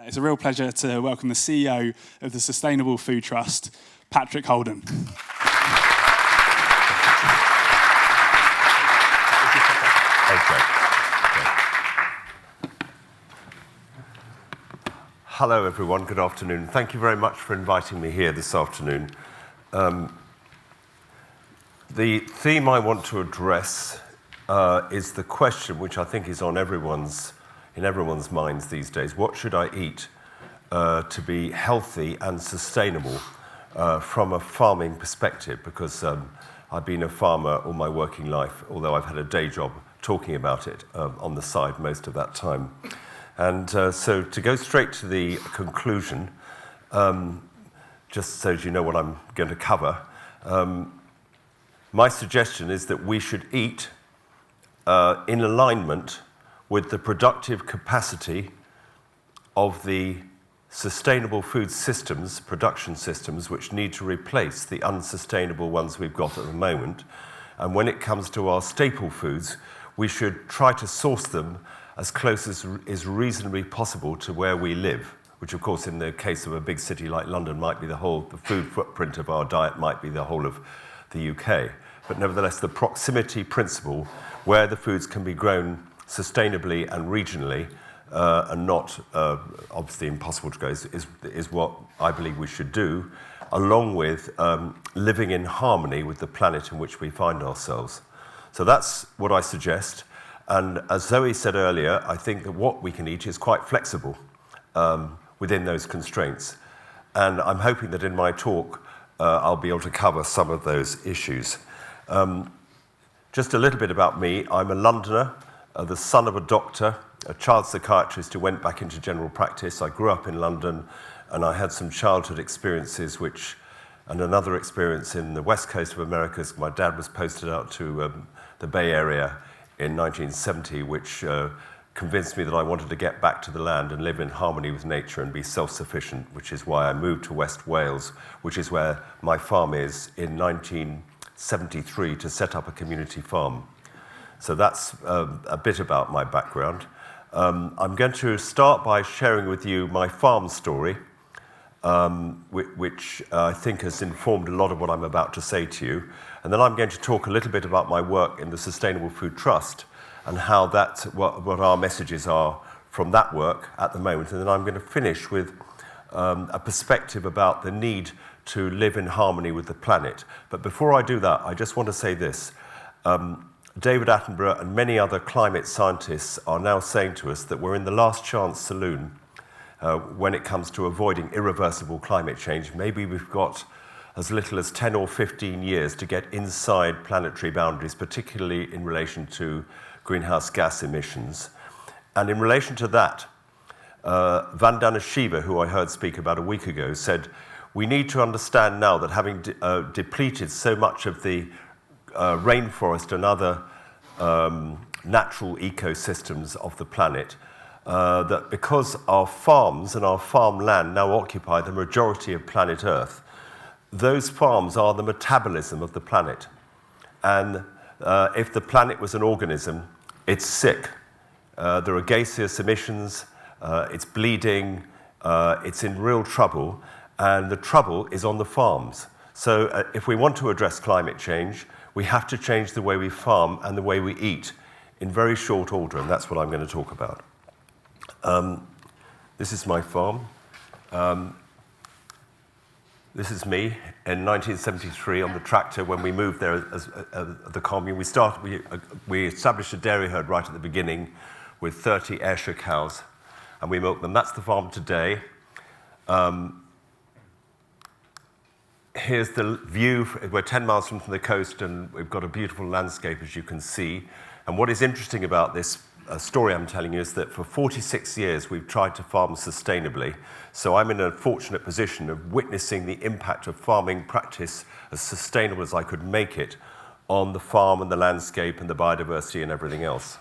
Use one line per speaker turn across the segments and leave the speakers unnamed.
It's a real pleasure to welcome the CEO of the Sustainable Food Trust, Patrick Holden.
Hello everyone, good afternoon. Thank you very much for inviting me here this afternoon. The theme I want to address is the question which I think is on everyone's minds these days. What should I eat to be healthy and sustainable from a farming perspective? Because I've been a farmer all my working life, although I've had a day job talking about it on the side most of that time. And so to go straight to the conclusion, just so you know what I'm going to cover, my suggestion is that we should eat in alignment with the productive capacity of the sustainable food systems, production systems, which need to replace the unsustainable ones we've got at the moment. And when it comes to our staple foods, we should try to source them as close as is reasonably possible to where we live, which of course in the case of a big city like London might be the food footprint of our diet might be the whole of the UK. But nevertheless, the proximity principle, where the foods can be grown sustainably and regionally, and not obviously impossible to go, is what I believe we should do, along with living in harmony with the planet in which we find ourselves. So that's what I suggest. And as Zoe said earlier, I think that what we can eat is quite flexible within those constraints. And I'm hoping that in my talk, I'll be able to cover some of those issues. Just a little bit about me. I'm a Londoner, the son of a doctor, a child psychiatrist who went back into general practice. I grew up in London, and I had some childhood experiences and another experience in the west coast of America, as my dad was posted out to the Bay Area in 1970, which convinced me that I wanted to get back to the land and live in harmony with nature and be self-sufficient, which is why I moved to West Wales, which is where my farm is, in 1973 to set up a community farm. So that's a bit about my background. I'm going to start by sharing with you my farm story, which I think has informed a lot of what I'm about to say to you. And then I'm going to talk a little bit about my work in the Sustainable Food Trust and how what our messages are from that work at the moment. And then I'm going to finish with a perspective about the need to live in harmony with the planet. But before I do that, I just want to say this. David Attenborough and many other climate scientists are now saying to us that we're in the last chance saloon when it comes to avoiding irreversible climate change. Maybe we've got as little as 10 or 15 years to get inside planetary boundaries, particularly in relation to greenhouse gas emissions. And in relation to that, Vandana Shiva, who I heard speak about a week ago, said, we need to understand now that having depleted so much of the rainforest and other natural ecosystems of the planet, that because our farms and our farmland now occupy the majority of planet Earth, those farms are the metabolism of the planet. And if the planet was an organism, it's sick. There are gaseous emissions, it's bleeding, it's in real trouble, and the trouble is on the farms. So if we want to address climate change, we have to change the way we farm and the way we eat in very short order, and that's what I'm going to talk about. This is my farm. This is me in 1973 on the tractor when we moved there as the commune. We established a dairy herd right at the beginning with 30 Ayrshire cows, and we milked them. That's the farm today. Here's the view. We're 10 miles from the coast, and we've got a beautiful landscape, as you can see. And what is interesting about this story I'm telling you is that for 46 years we've tried to farm sustainably. So I'm in a fortunate position of witnessing the impact of farming practice as sustainable as I could make it on the farm and the landscape and the biodiversity and everything else.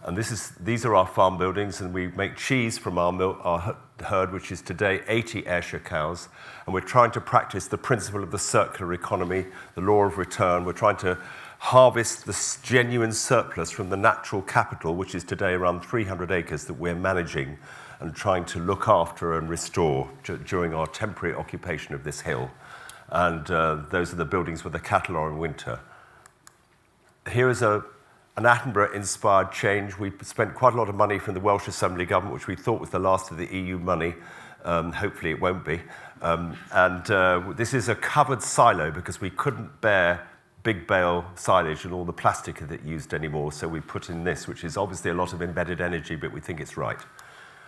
And these are our farm buildings, and we make cheese from our herd, which is today 80 Ayrshire cows. And we're trying to practice the principle of the circular economy, the law of return. We're trying to harvest the genuine surplus from the natural capital, which is today around 300 acres that we're managing and trying to look after and restore during our temporary occupation of this hill. And those are the buildings where the cattle are in winter. Here is an Attenborough-inspired change. We spent quite a lot of money from the Welsh Assembly government, which we thought was the last of the EU money. Hopefully it won't be. This is a covered silo because we couldn't bear big bale silage and all the plastic that it used anymore. So we put in this, which is obviously a lot of embedded energy, but we think it's right.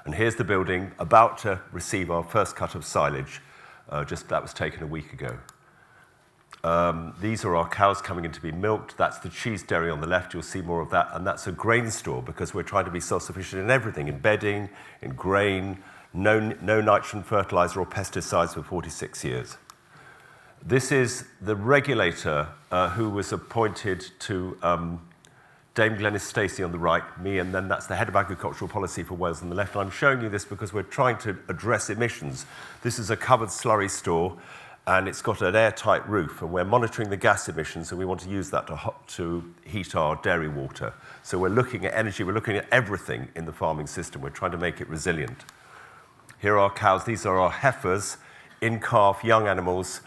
And here's the building about to receive our first cut of silage. That was taken a week ago. These are our cows coming in to be milked. That's the cheese dairy on the left. You'll see more of that. And that's a grain store because we're trying to be self-sufficient in everything, in bedding, in grain, no nitrogen fertilizer or pesticides for 46 years. This is the regulator who was appointed to Dame Glenys Stacey on the right, me, and then that's the head of agricultural policy for Wales on the left. And I'm showing you this because we're trying to address emissions. This is a covered slurry store, and it's got an airtight roof, and we're monitoring the gas emissions, and we want to use that to heat our dairy water. So we're looking at energy, we're looking at everything in the farming system. We're trying to make it resilient. Here are our cows. These are our heifers, in-calf, young animals,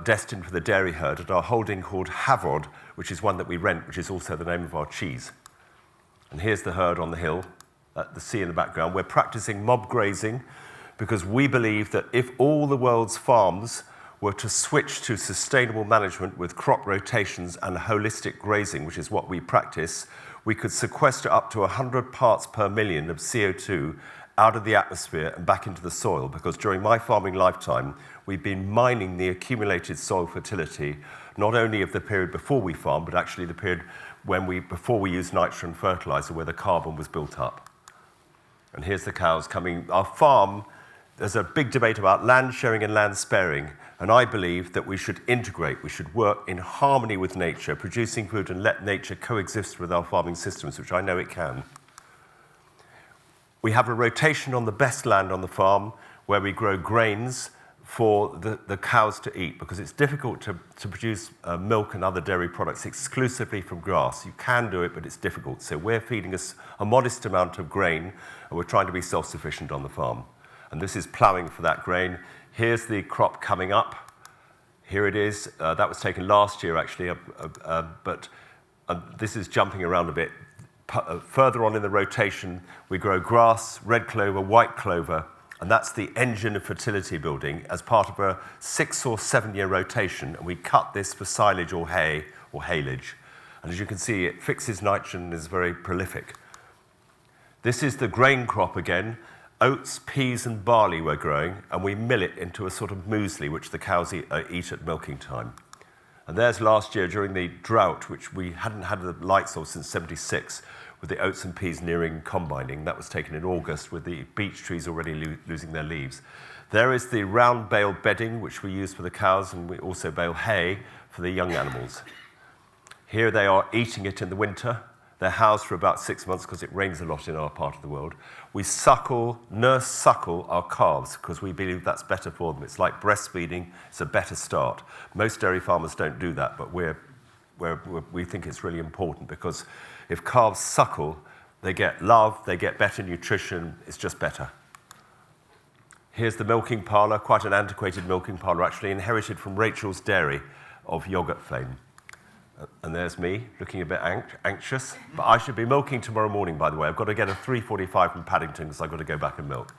destined for the dairy herd at our holding called Havod, which is one that we rent, which is also the name of our cheese. And here's the herd on the hill, the sea in the background. We're practicing mob grazing because we believe that if all the world's farms were to switch to sustainable management with crop rotations and holistic grazing, which is what we practice, we could sequester up to 100 parts per million of CO2 out of the atmosphere and back into the soil, because during my farming lifetime, we've been mining the accumulated soil fertility, not only of the period before we farmed, but actually the period before we used nitrogen fertilizer, where the carbon was built up. And here's the cows coming. Our farm, there's a big debate about land sharing and land sparing, and I believe that we should integrate, we should work in harmony with nature, producing food and let nature coexist with our farming systems, which I know it can. We have a rotation on the best land on the farm where we grow grains for the cows to eat, because it's difficult to produce milk and other dairy products exclusively from grass. You can do it, but it's difficult. So we're feeding us a modest amount of grain, and we're trying to be self-sufficient on the farm. And this is ploughing for that grain. Here's the crop coming up. Here it is. That was taken last year, actually, but this is jumping around a bit. Further on in the rotation, we grow grass, red clover, white clover, and that's the engine of fertility building as part of a 6 or 7 year rotation. And we cut this for silage or hay or haylage. And as you can see, it fixes nitrogen and is very prolific. This is the grain crop again. Oats, peas, and barley we're growing, and we mill it into a sort of muesli, which the cows eat at milking time. And there's last year during the drought, which we hadn't had the likes of since '76, with the oats and peas nearing combining. That was taken in August with the beech trees already losing their leaves. There is the round bale bedding, which we use for the cows, and we also bale hay for the young animals. Here they are eating it in the winter. They're housed for about 6 months because it rains a lot in our part of the world. We nurse suckle our calves because we believe that's better for them. It's like breastfeeding. It's a better start. Most dairy farmers don't do that, but we think it's really important, because if calves suckle, they get love, they get better nutrition. It's just better. Here's the milking parlor, quite an antiquated milking parlor, actually inherited from Rachel's Dairy of Yoghurt Flame. And there's me, looking a bit anxious. But I should be milking tomorrow morning, by the way. I've got to get a 3:45 from Paddington because I've got to go back and milk.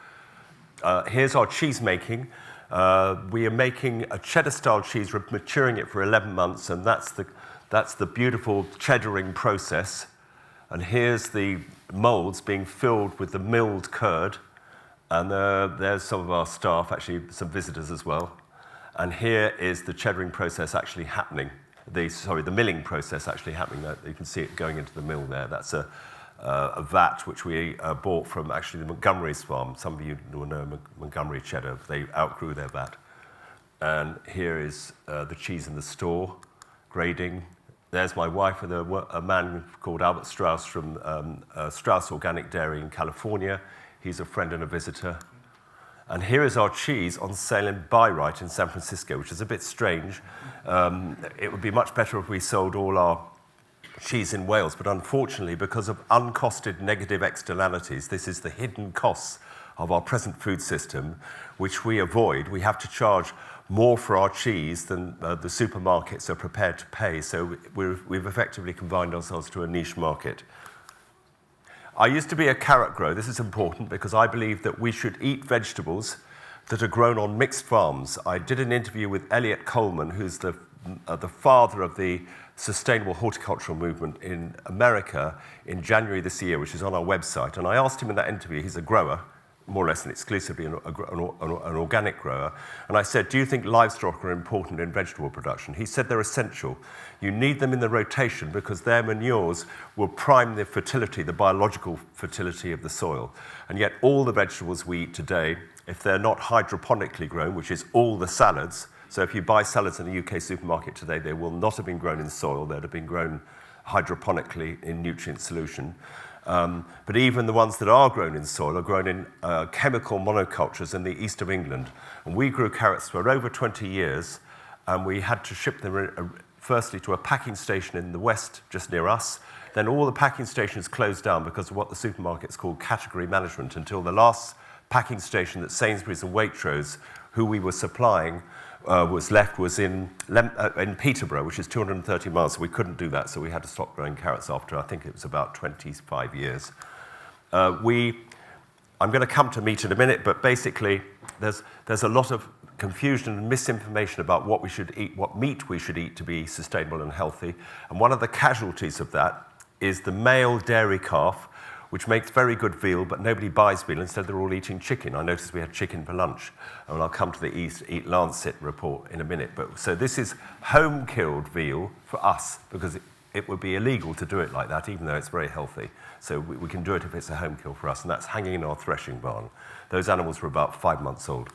Here's our cheese making. We are making a cheddar-style cheese. We're maturing it for 11 months, and that's the beautiful cheddaring process. And here's the molds being filled with the milled curd. And there's some of our staff, actually some visitors as well. And here is the cheddaring process actually happening. The milling process actually happening. You can see it going into the mill there. That's a vat which we bought from actually the Montgomery's farm. Some of you will know Montgomery cheddar. They outgrew their vat. And here is the cheese in the store, grading. There's my wife with a man called Albert Strauss from Strauss Organic Dairy in California. He's a friend and a visitor. And here is our cheese on sale in Buy-Right in San Francisco, which is a bit strange. It would be much better if we sold all our cheese in Wales, but unfortunately, because of uncosted negative externalities, this is the hidden costs of our present food system, which we avoid. We have to charge more for our cheese than the supermarkets are prepared to pay, so we've effectively confined ourselves to a niche market. I used to be a carrot grower. This is important because I believe that we should eat vegetables that are grown on mixed farms. I did an interview with Elliot Coleman, who's the father of the sustainable horticultural movement in America, in January this year, which is on our website. And I asked him in that interview, he's a grower, more or less and exclusively an organic grower. And I said, do you think livestock are important in vegetable production? He said they're essential. You need them in the rotation because their manures will prime the fertility, the biological fertility of the soil. And yet all the vegetables we eat today, if they're not hydroponically grown, which is all the salads, so if you buy salads in a UK supermarket today, they will not have been grown in soil, they'd have been grown hydroponically in nutrient solution. But even the ones that are grown in soil are grown in chemical monocultures in the east of England. And we grew carrots for over 20 years, and we had to ship them firstly to a packing station in the west, just near us. Then all the packing stations closed down because of what the supermarkets call category management, until the last packing station that Sainsbury's and Waitrose, who we were supplying, was in Peterborough, which is 230 miles. So we couldn't do that, so we had to stop growing carrots after, I think it was about 25 years. I'm going to come to meat in a minute, but basically there's a lot of confusion and misinformation about what we should eat, what meat we should eat to be sustainable and healthy. And one of the casualties of that is the male dairy calf, which makes very good veal, but nobody buys veal. Instead, they're all eating chicken. I noticed we had chicken for lunch. And I'll come to the Eat Lancet report in a minute. So this is home-killed veal for us, because it would be illegal to do it like that, even though it's very healthy. So we can do it if it's a home kill for us, and that's hanging in our threshing barn. Those animals were about 5 months old.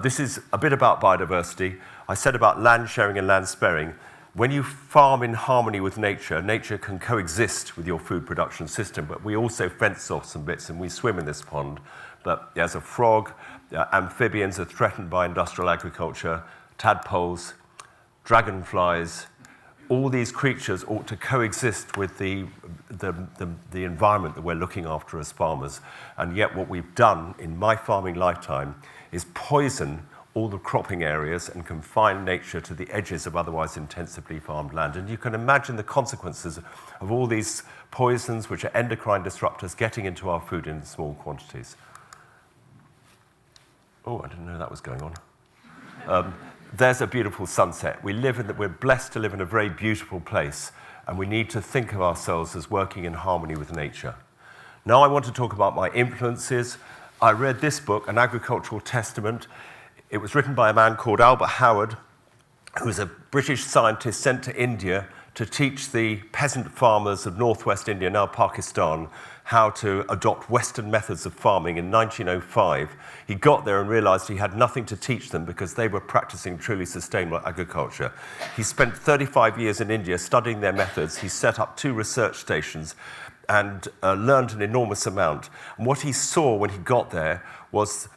This is a bit about biodiversity. I said about land sharing and land sparing. When you farm in harmony with nature, nature can coexist with your food production system, but we also fence off some bits, and we swim in this pond. But as a frog, amphibians are threatened by industrial agriculture, tadpoles, dragonflies. All these creatures ought to coexist with the environment that we're looking after as farmers. And yet what we've done in my farming lifetime is poison all the cropping areas and confine nature to the edges of otherwise intensively farmed land. And you can imagine the consequences of all these poisons, which are endocrine disruptors, getting into our food in small quantities. Oh, I didn't know that was going on. There's a beautiful sunset. We're blessed to live in a very beautiful place, and we need to think of ourselves as working in harmony with nature. Now I want to talk about my influences. I read this book, An Agricultural Testament. It was written by a man called Albert Howard, who was a British scientist sent to India to teach the peasant farmers of northwest India, now Pakistan, how to adopt Western methods of farming in 1905. He got there and realized he had nothing to teach them because they were practicing truly sustainable agriculture. He spent 35 years in India studying their methods. He set up 2 research stations and learned an enormous amount. And what he saw when he got there was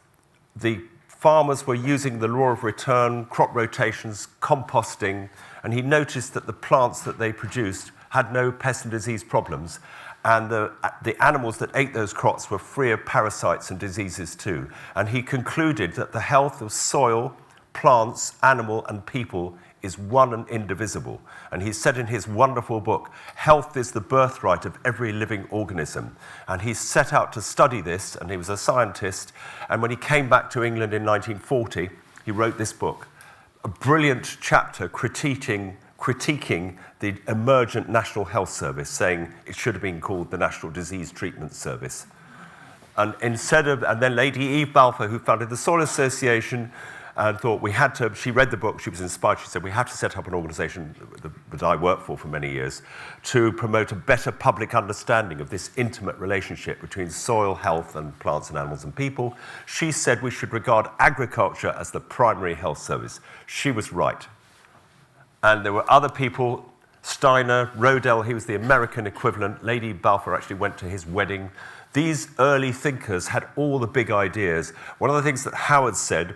the farmers were using the law of return, crop rotations, composting, and he noticed that the plants that they produced had no pest and disease problems, and the animals that ate those crops were free of parasites and diseases too. And he concluded that the health of soil, plants, animal, and people is one and indivisible. And he said in his wonderful book, health is the birthright of every living organism. And he set out to study this, and he was a scientist. And when he came back to England in 1940, he wrote this book, a brilliant chapter critiquing the emergent National Health Service, saying it should have been called the National Disease Treatment Service. And then Lady Eve Balfour, who founded the Soil Association, and thought she read the book, she was inspired, she said, we have to set up an organisation that I worked for many years to promote a better public understanding of this intimate relationship between soil health and plants and animals and people. She said we should regard agriculture as the primary health service. She was right. And there were other people, Steiner, Rodell, he was the American equivalent. Lady Balfour actually went to his wedding. These early thinkers had all the big ideas. One of the things that Howard said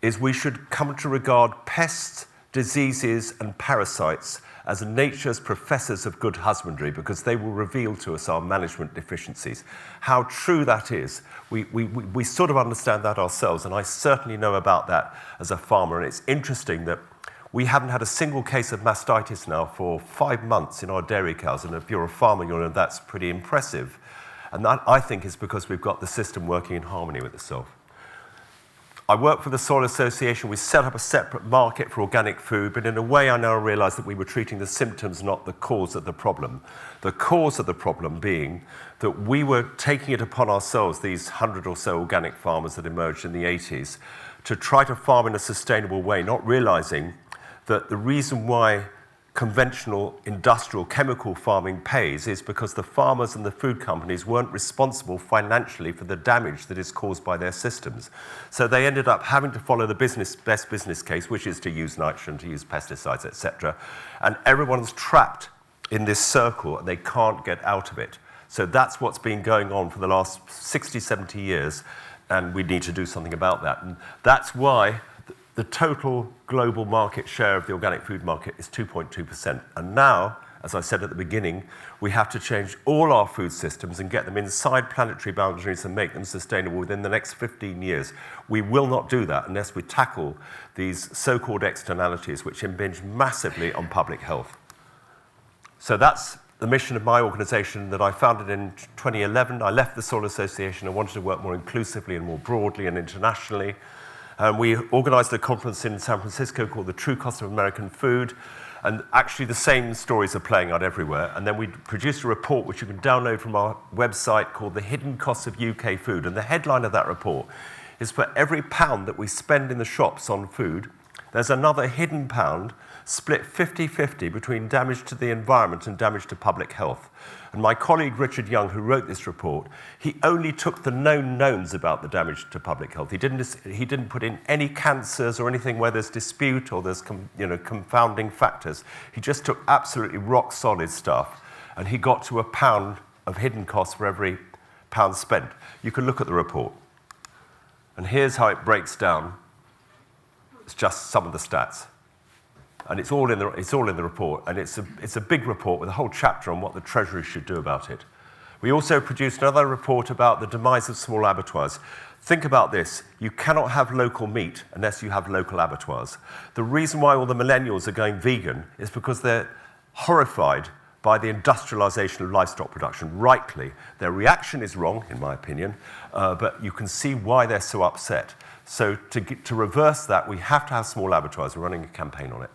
is we should come to regard pests, diseases, and parasites as nature's professors of good husbandry, because they will reveal to us our management deficiencies. How true that is, we sort of understand that ourselves, and I certainly know about that as a farmer. And it's interesting that we haven't had a single case of mastitis now for 5 months in our dairy cows, and if you're a farmer, you'll know that's pretty impressive. And that, I think, is because we've got the system working in harmony with itself. I work for the Soil Association. We set up a separate market for organic food, but in a way I now realise that we were treating the symptoms, not the cause of the problem. The cause of the problem being that we were taking it upon ourselves, these 100 or so organic farmers that emerged in the 80s, to try to farm in a sustainable way, not realising that the reason why conventional industrial chemical farming pays is because the farmers and the food companies weren't responsible financially for the damage that is caused by their systems. So they ended up having to follow the best business case, which is to use nitrogen, to use pesticides, etc. And everyone's trapped in this circle and they can't get out of it. So that's what's been going on for the last 60, 70 years, and we need to do something about that. And that's why the total global market share of the organic food market is 2.2%. And now, as I said at the beginning, we have to change all our food systems and get them inside planetary boundaries and make them sustainable within the next 15 years. We will not do that unless we tackle these so-called externalities, which impinge massively on public health. So that's the mission of my organisation that I founded in 2011. I left the Soil Association. I wanted to work more inclusively and more broadly and internationally. We organised a conference in San Francisco called The True Cost of American Food, and actually the same stories are playing out everywhere. And then we produced a report which you can download from our website called The Hidden Costs of UK Food. And the headline of that report is, for every pound that we spend in the shops on food, there's another hidden pound split 50-50 between damage to the environment and damage to public health. And my colleague Richard Young, who wrote this report, he only took the known knowns about the damage to public health. He didn't put in any cancers or anything where there's dispute or there's confounding factors. He just took absolutely rock solid stuff, and he got to a pound of hidden costs for every pound spent. You can look at the report. And here's how it breaks down. It's just some of the stats. And it's all in the report, and it's a big report with a whole chapter on what the Treasury should do about it. We also produced another report about the demise of small abattoirs. Think about this. You cannot have local meat unless you have local abattoirs. The reason why all the millennials are going vegan is because they're horrified by the industrialization of livestock production, rightly. Their reaction is wrong, in my opinion, but you can see why they're so upset. So to reverse that, we have to have small abattoirs. We're running a campaign on it.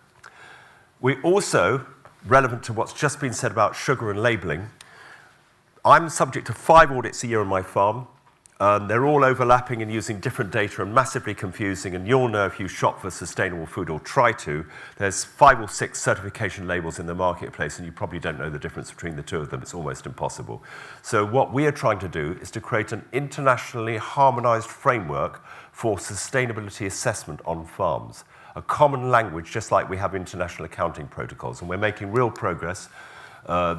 We also, relevant to what's just been said about sugar and labelling, I'm subject to 5 audits a year on my farm. They're all overlapping and using different data and massively confusing, and you'll know if you shop for sustainable food or try to, there's 5 or 6 certification labels in the marketplace, and you probably don't know the difference between the 2 of them. It's almost impossible. So what we are trying to do is to create an internationally harmonized framework for sustainability assessment on farms. A common language, just like we have international accounting protocols, and we're making real progress.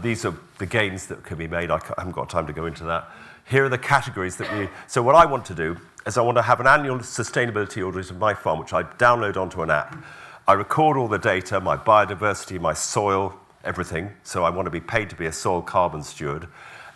These are the gains that can be made. I haven't got time to go into that. Here are the categories that we... So what I want to do is I want to have an annual sustainability audit of my farm, which I download onto an app. I record all the data, my biodiversity, my soil, everything. So I want to be paid to be a soil carbon steward.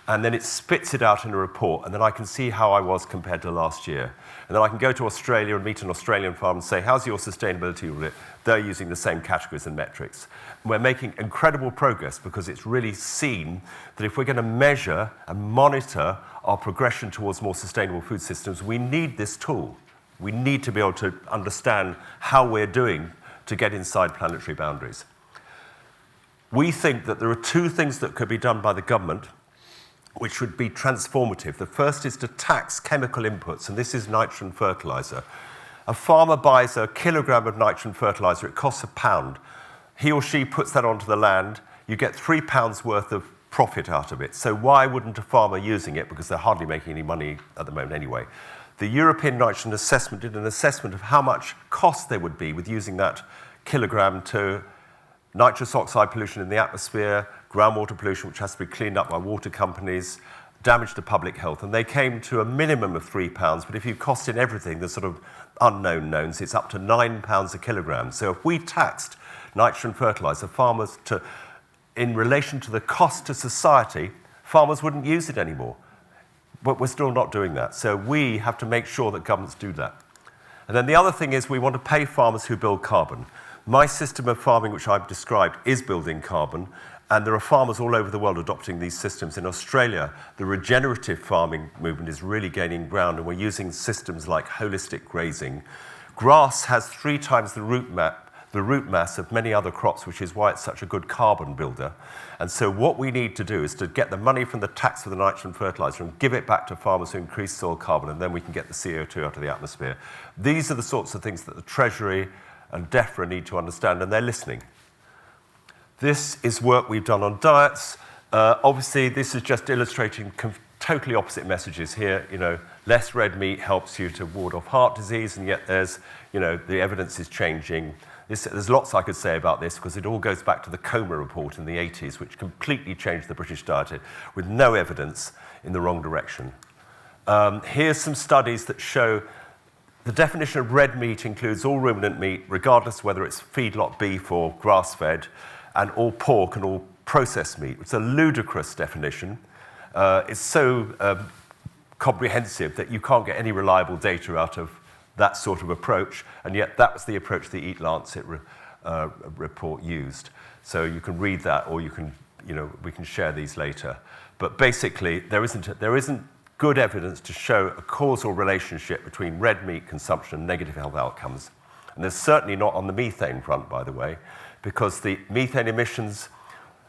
And then it spits it out in a report, and then I can see how I was compared to last year. And then I can go to Australia and meet an Australian farm and say, how's your sustainability audit? They're using the same categories and metrics. And we're making incredible progress because it's really seen that if we're going to measure and monitor our progression towards more sustainable food systems, we need this tool. We need to be able to understand how we're doing to get inside planetary boundaries. We think that there are 2 things that could be done by the government which would be transformative. The first is to tax chemical inputs, and this is nitrogen fertilizer. A farmer buys a kilogram of nitrogen fertilizer, it costs £1. He or she puts that onto the land, you get £3 worth of profit out of it. So why wouldn't a farmer using it? Because they're hardly making any money at the moment anyway. The European Nitrogen Assessment did an assessment of how much cost there would be with using that kilogram to nitrous oxide pollution in the atmosphere, groundwater pollution, which has to be cleaned up by water companies, damage to public health. And they came to a minimum of £3, but if you cost in everything, the sort of unknown knowns, it's up to £9 a kilogram. So if we taxed nitrogen fertilizer, in relation to the cost to society, farmers wouldn't use it anymore. But we're still not doing that. So we have to make sure that governments do that. And then the other thing is we want to pay farmers who build carbon. My system of farming, which I've described, is building carbon. And there are farmers all over the world adopting these systems. In Australia, the regenerative farming movement is really gaining ground, and we're using systems like holistic grazing. Grass has 3 times the root mass of many other crops, which is why it's such a good carbon builder. And so what we need to do is to get the money from the tax for the nitrogen fertilizer and give it back to farmers who increase soil carbon, and then we can get the CO2 out of the atmosphere. These are the sorts of things that the Treasury and DEFRA need to understand, and they're listening. This is work we've done on diets. Obviously, this is just illustrating totally opposite messages here. You know, less red meat helps you to ward off heart disease, and yet there's, you know, the evidence is changing. There's lots I could say about this because it all goes back to the Coma report in the 80s, which completely changed the British diet with no evidence in the wrong direction. Here's some studies that show the definition of red meat includes all ruminant meat, regardless whether it's feedlot beef or grass-fed, and all pork and all processed meat. It's a ludicrous definition. It's so comprehensive that you can't get any reliable data out of that sort of approach, and yet that was the approach the Eat Lancet report used. So you can read that, or you can, you know, we can share these later. But basically, there isn't good evidence to show a causal relationship between red meat consumption and negative health outcomes. And there's certainly not on the methane front, by the way, because the methane emissions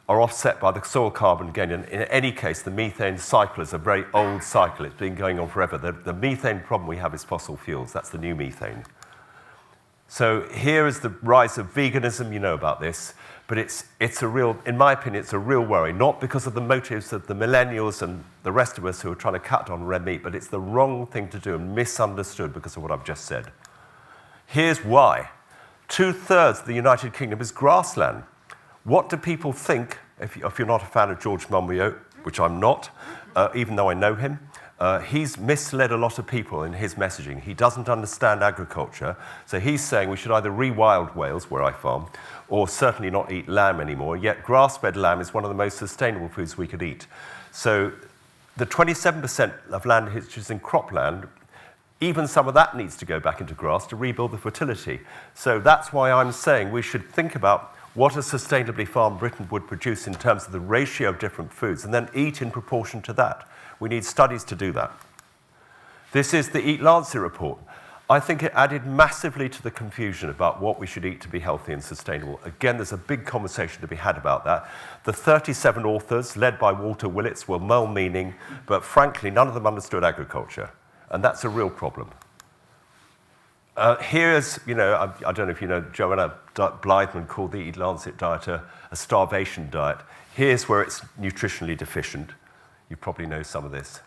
are offset by the soil carbon gain. And in any case, the methane cycle is a very old cycle. It's been going on forever. The methane problem we have is fossil fuels. That's the new methane. So here is the rise of veganism. You know about this. But it's a real, in my opinion, it's a real worry, not because of the motives of the millennials and the rest of us who are trying to cut on red meat, but it's the wrong thing to do and misunderstood because of what I've just said. Here's why. 2/3 of the United Kingdom is grassland. What do people think, if you're not a fan of George Monbiot, which I'm not, even though I know him, he's misled a lot of people in his messaging. He doesn't understand agriculture, so he's saying we should either re-wild Wales, where I farm, or certainly not eat lamb anymore, yet grass-fed lamb is one of the most sustainable foods we could eat. So the 27% of land which is in cropland, even some of that needs to go back into grass to rebuild the fertility. So that's why I'm saying we should think about what a sustainably farmed Britain would produce in terms of the ratio of different foods, and then eat in proportion to that. We need studies to do that. This is the Eat Lancet report. I think it added massively to the confusion about what we should eat to be healthy and sustainable. Again, there's a big conversation to be had about that. The 37 authors, led by Walter Willits, were well-meaning, but frankly, none of them understood agriculture, and that's a real problem. Here's, you know, I don't know if you know, Joanna Blythman called the Eat Lancet diet a starvation diet. Here's where it's nutritionally deficient. You probably know some of this.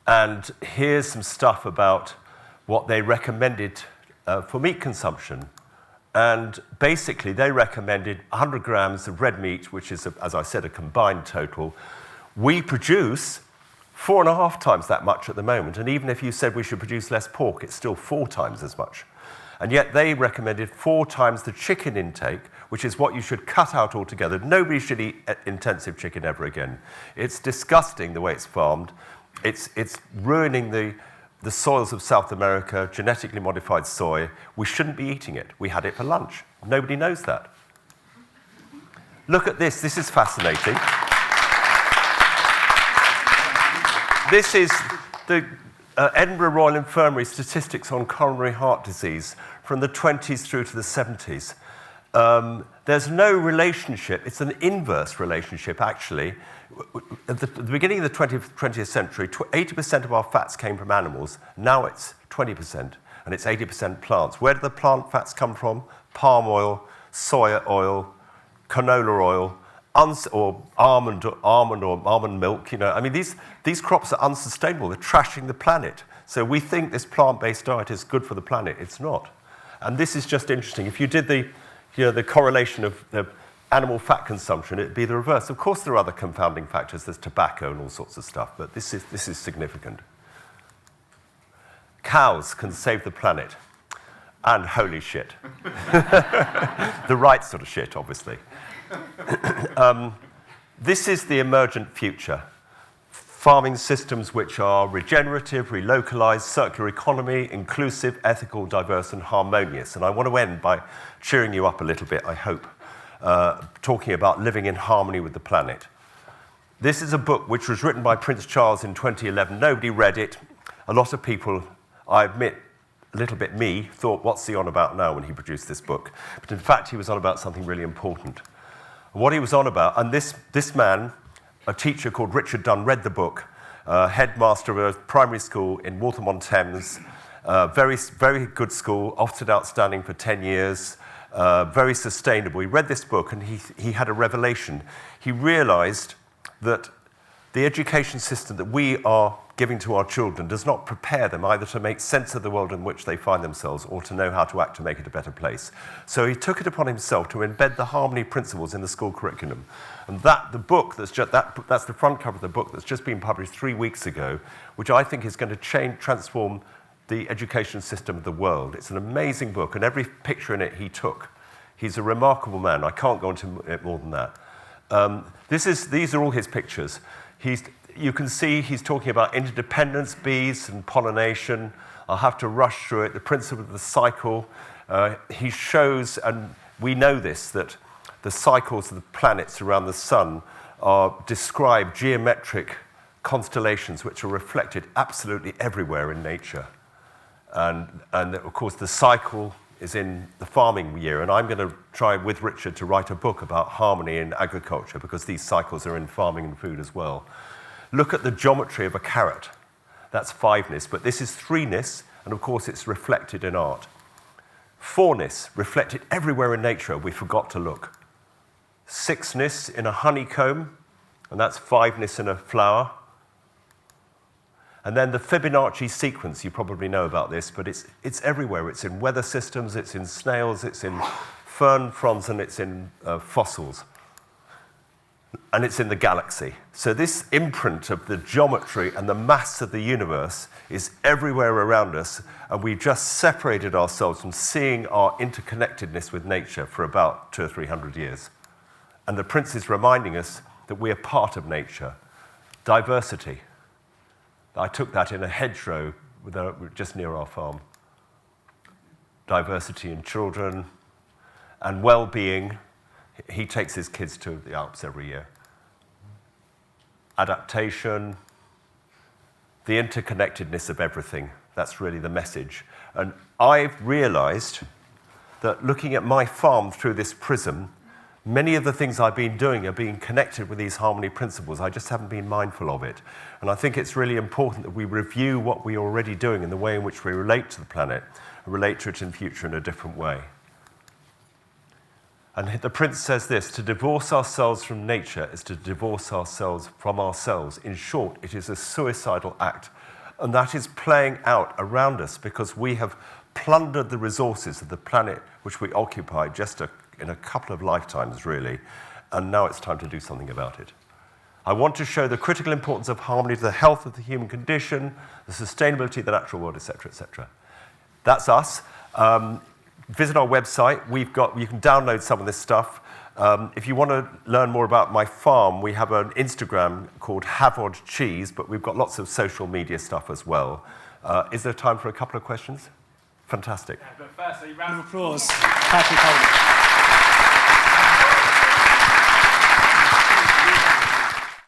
And here's some stuff about what they recommended for meat consumption. And basically, they recommended 100 grams of red meat, which is, as I said, a combined total. We produce 4.5 times that much at the moment. And even if you said we should produce less pork, it's still 4 times as much. And yet they recommended 4 times the chicken intake, which is what you should cut out altogether. Nobody should eat intensive chicken ever again. It's disgusting the way it's farmed. It's ruining the soils of South America, genetically modified soy. We shouldn't be eating it. We had it for lunch. Nobody knows that. Look at this. This is fascinating. This is the Edinburgh Royal Infirmary statistics on coronary heart disease from the 20s through to the 70s. There's no relationship. It's an inverse relationship, actually. At the beginning of the 20th century, 80% of our fats came from animals. Now it's 20%, and it's 80% plants. Where do the plant fats come from? Palm oil, soya oil, canola oil, or almond milk. You know, I mean, these crops are unsustainable. They're trashing the planet. So we think this plant-based diet is good for the planet. It's not. And this is just interesting. If you did the correlation of the animal fat consumption, it'd be the reverse. Of course, there are other confounding factors. There's tobacco and all sorts of stuff, but this is significant. Cows can save the planet. and holy shit. The right sort of shit, obviously. This is the emergent future. Farming systems which are regenerative, relocalized, circular economy, inclusive, ethical, diverse, and harmonious. And I want to end by cheering you up a little bit, I hope, talking about living in harmony with the planet. This is a book which was written by Prince Charles in 2011. Nobody read it. A lot of people, I admit, a little bit me, thought, what's he on about now when he produced this book? But in fact, he was on about something really important. What he was on about, and this man, a teacher called Richard Dunn, read the book, headmaster of a primary school in Waltham-on-Thames, very good school, often outstanding for 10 years, very sustainable. He read this book and he had a revelation. He realized that the education system that we are giving to our children does not prepare them either to make sense of the world in which they find themselves or to know how to act to make it a better place. So he took it upon himself to embed the harmony principles in the school curriculum. And that's the front cover of the book that's just been published 3 weeks ago, which I think is going to transform the education system of the world. It's an amazing book, and every picture in it he took. He's a remarkable man. I can't go into it more than that. These are all his pictures. You can see he's talking about interdependence, bees and pollination. I'll have to rush through it. The principle of the cycle. He shows, and we know this, that the cycles of the planets around the sun describe geometric constellations which are reflected absolutely everywhere in nature. And of course, the cycle is in the farming year, and I'm going to try with Richard to write a book about harmony in agriculture because these cycles are in farming and food as well. Look at the geometry of a carrot. That's 5-ness, but this is 3-ness, and of course it's reflected in art. 4-ness, reflected everywhere in nature, we forgot to look. 6-ness in a honeycomb, and that's 5-ness in a flower. And then the Fibonacci sequence, you probably know about this, but it's everywhere. It's in weather systems, it's in snails, it's in fern fronds, and it's in fossils. And it's in the galaxy. So this imprint of the geometry and the mass of the universe is everywhere around us, and we've just separated ourselves from seeing our interconnectedness with nature for about 200 or 300 years. And the Prince is reminding us that we are part of nature. Diversity. I took that in a hedgerow just near our farm. Diversity in children and well-being. He takes his kids to the Alps every year. Adaptation, the interconnectedness of everything. That's really the message. And I've realized that looking at my farm through this prism, many of the things I've been doing are being connected with these harmony principles. I just haven't been mindful of it. And I think it's really important that we review what we're already doing and the way in which we relate to the planet and relate to it in future in a different way. And the Prince says this: to divorce ourselves from nature is to divorce ourselves from ourselves. In short, it is a suicidal act. And that is playing out around us because we have plundered the resources of the planet which we occupy just in a couple of lifetimes, really. And now it's time to do something about it. I want to show the critical importance of harmony to the health of the human condition, the sustainability of the natural world, etc., etc. That's us. Visit our website. You can download some of this stuff. If you want to learn more about my farm, we have an Instagram called Havod Cheese, but we've got lots of social media stuff as well. Is there time for a couple of questions? Fantastic.
Yeah, but firstly, round of applause, Patrick Holden.